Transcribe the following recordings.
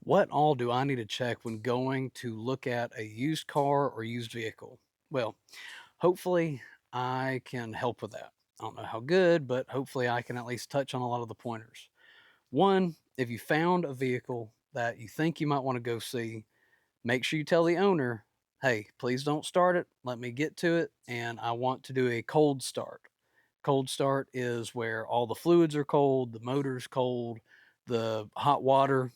What all do I need to check when going to look at a used car or used vehicle? Well, hopefully I can help with that. I don't know how good, but hopefully I can at least touch on a lot of the pointers. One, if you found a vehicle that you think you might want to go see, make sure you tell the owner, hey, please don't start it. Let me get to it. And I want to do a cold start. Cold start is where all the fluids are cold, the motor's cold, the hot water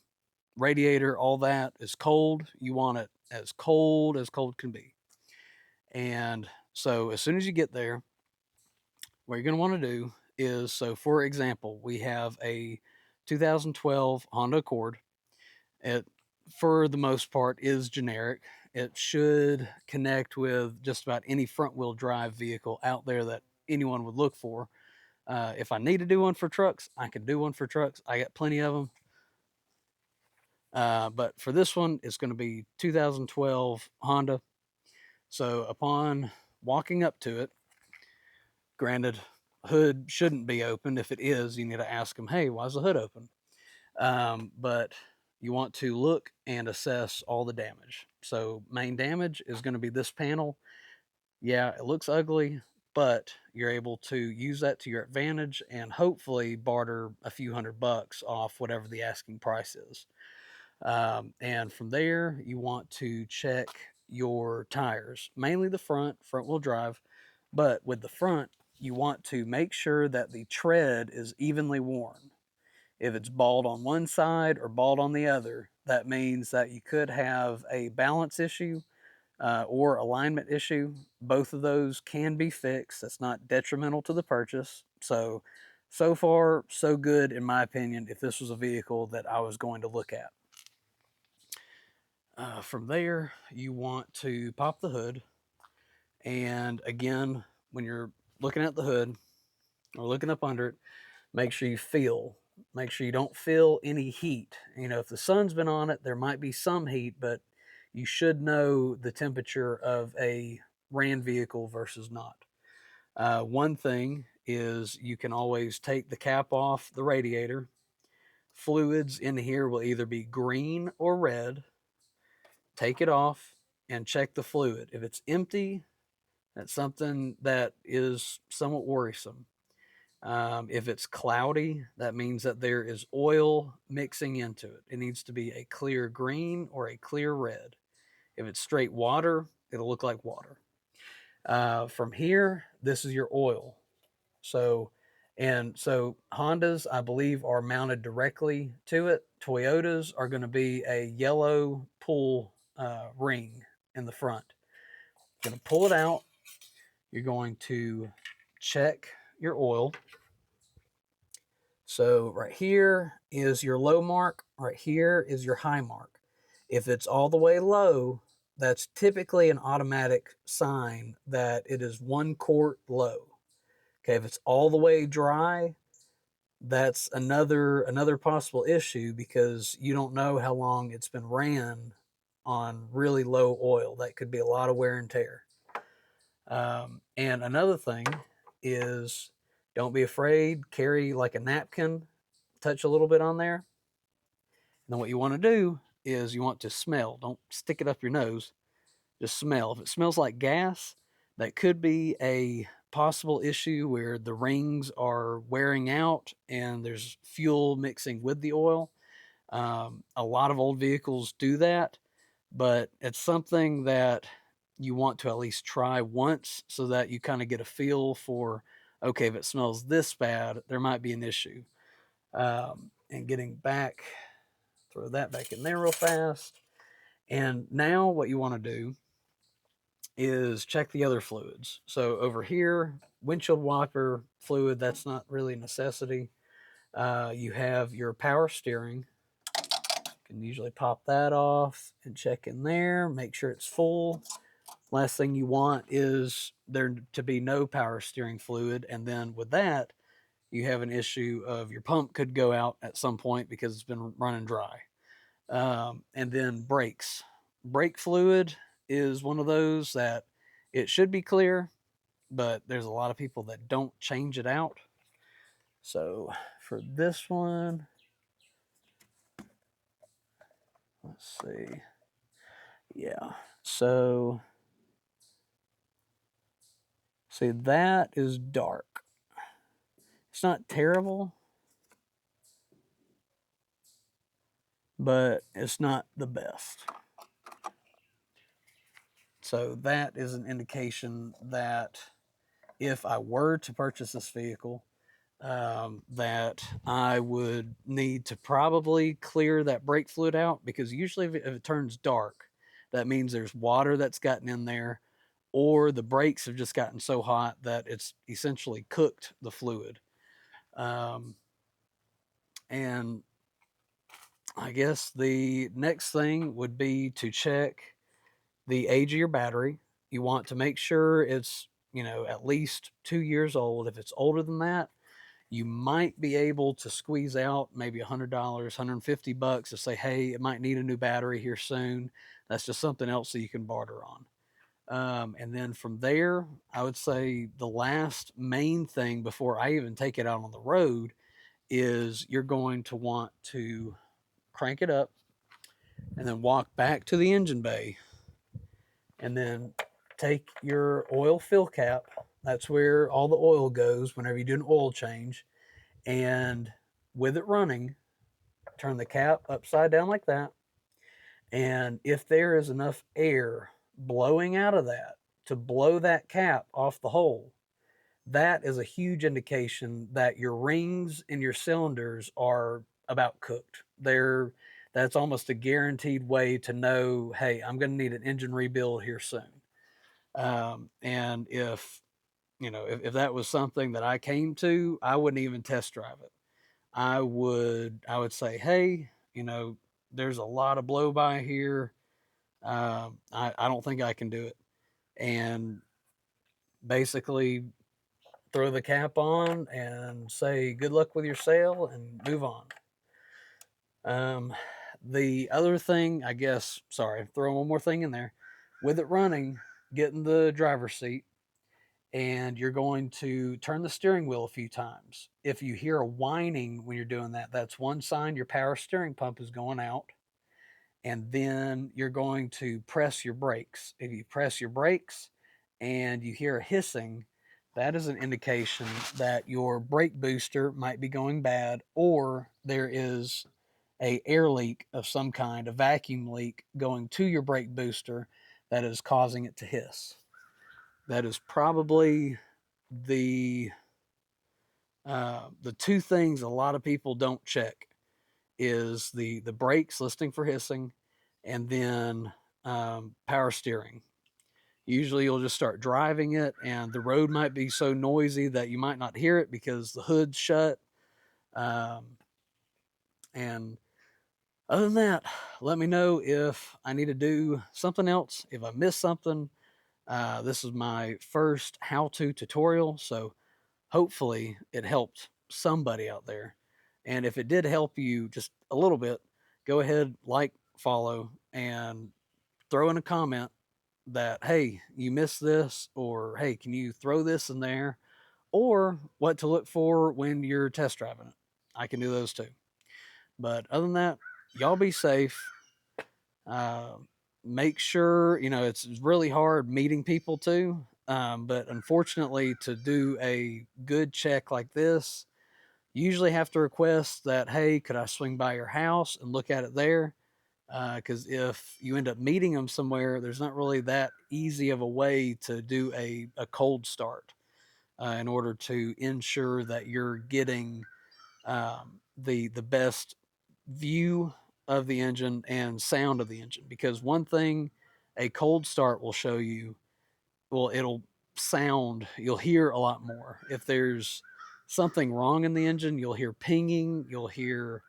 radiator, all that is cold. You want it as cold can be. And so as soon as you get there, what you're going to want to do is so, for example, we have a 2012 Honda Accord. It, for the most part, is generic. It should connect with just about any front wheel drive vehicle out there that anyone would look for. If I need to do one for trucks, I can do one for trucks. I got plenty of them. But for this one, it's going to be 2012 Honda. So upon walking up to it, granted, hood shouldn't be open. If it is, you need to ask them, hey, why is the hood open? But you want to look and assess all the damage. So main damage is going to be this panel. Yeah, it looks ugly, but you're able to use that to your advantage and hopefully barter a few $100 off whatever the asking price is. And from there, you want to check your tires, mainly the front wheel drive. But with the front, you want to make sure that the tread is evenly worn. If it's bald on one side or bald on the other, that means that you could have a balance issue or alignment issue. Both of those can be fixed. That's not detrimental to the purchase. So far, so good, in my opinion, if this was a vehicle that I was going to look at. From there, you want to pop the hood. And again, when you're looking at the hood or looking up under it, make sure you feel. Make sure you don't feel any heat. You know, if the sun's been on it, there might be some heat, but you should know the temperature of a ran vehicle versus not. One thing is you can always take the cap off the radiator. Fluids in here will either be green or red. Take it off and check the fluid. If it's empty, that's something that is somewhat worrisome. If it's cloudy, that means that there is oil mixing into it. It needs to be a clear green or a clear red. If it's straight water, it'll look like water. From here, this is your oil. So, so Hondas, I believe, are mounted directly to it. Toyotas are going to be a yellow pull ring in the front. You're going to pull it out. You're going to check your oil. So right here is your low mark. Right here is your high mark. If it's all the way low, that's typically an automatic sign that it is 1 quart low. Okay, if it's all the way dry, that's another possible issue because you don't know how long it's been ran on really low oil. That could be a lot of wear and tear. And another thing is don't be afraid. Carry like a napkin, touch a little bit on there. And then what you want to do is you want to smell. Don't stick it up your nose. Just smell. If it smells like gas, that could be a possible issue where the rings are wearing out and there's fuel mixing with the oil. A lot of old vehicles do that, but it's something that you want to at least try once so that you kind of get a feel for, okay, if it smells this bad, there might be an issue. And getting back, throw that back in there real fast. And now what you want to do is check the other fluids. So over here, windshield wiper fluid, that's not really a necessity. You have your power steering. You can usually pop that off and check in there, make sure it's full. Last thing you want is there to be no power steering fluid. And then with that, you have an issue of your pump could go out at some point because it's been running dry. And then brakes. Brake fluid is one of those that it should be clear, but there's a lot of people that don't change it out. So for this one, Let's see. Yeah. So, see, that is dark. It's not terrible, but it's not the best. So that is an indication that if I were to purchase this vehicle, that I would need to probably clear that brake fluid out, because usually if it turns dark, that means there's water that's gotten in there, or the brakes have just gotten so hot that it's essentially cooked the fluid. And I guess the next thing would be to check the age of your battery. You want to make sure it's, at least 2 years old. If it's older than that, you might be able to squeeze out maybe $100, $150 to say, hey, it might need a new battery here soon. That's just something else that you can barter on. And then from there, I would say the last main thing before I even take it out on the road is you're going to want to crank it up and then walk back to the engine bay and then take your oil fill cap. That's where all the oil goes whenever you do an oil change. And with it running, turn the cap upside down like that. And if there is enough air blowing out of that to blow that cap off the hole, that is a huge indication that your rings and your cylinders are about cooked. That's almost a guaranteed way to know, hey, I'm going to need an engine rebuild here soon. And if that was something that I came to, I wouldn't even test drive it. I would say, hey, there's a lot of blow by here. I don't think I can do it. And basically throw the cap on and say good luck with your sale and move on. The other thing, I guess, sorry, throw one more thing in there. With it running, get in the driver's seat and you're going to turn the steering wheel a few times. If you hear a whining when you're doing that, that's one sign your power steering pump is going out. And then you're going to press your brakes. If you press your brakes and you hear a hissing, that is an indication that your brake booster might be going bad, or there is a air leak of some kind, a vacuum leak going to your brake booster that is causing it to hiss. That is probably the two things a lot of people don't check is the brakes listening for hissing, and then power steering. Usually you'll just start driving it and the road might be so noisy that you might not hear it because the hood's shut. And other than that, let me know if I need to do something else, if I missed something. This is my first how-to tutorial, so hopefully it helped somebody out there. And if it did help you just a little bit, go ahead, like, follow, and throw in a comment that, hey, you missed this, or hey, can you throw this in there, or what to look for when you're test driving it. I can do those too. But other than that, y'all be safe. Uh, Make sure, it's really hard meeting people too. But unfortunately, to do a good check like this, you usually have to request that, hey, could I swing by your house and look at it there? Because if you end up meeting them somewhere, there's not really that easy of a way to do a cold start in order to ensure that you're getting the best view of the engine and sound of the engine. Because one thing a cold start will show you, well, it'll sound, you'll hear a lot more. If there's something wrong in the engine, you'll hear pinging, you'll hear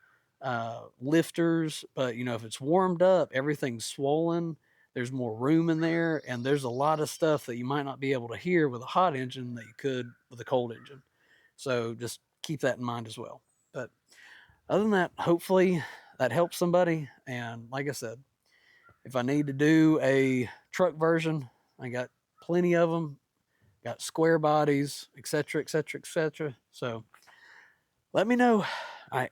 lifters. But if it's warmed up, everything's swollen, there's more room in there, and there's a lot of stuff that you might not be able to hear with a hot engine that you could with a cold engine. So just keep that in mind as well. But other than that, hopefully that helps somebody. And like I said, if I need to do a truck version, I got plenty of them, got square bodies, etc., etc., etc. So let me know. All right.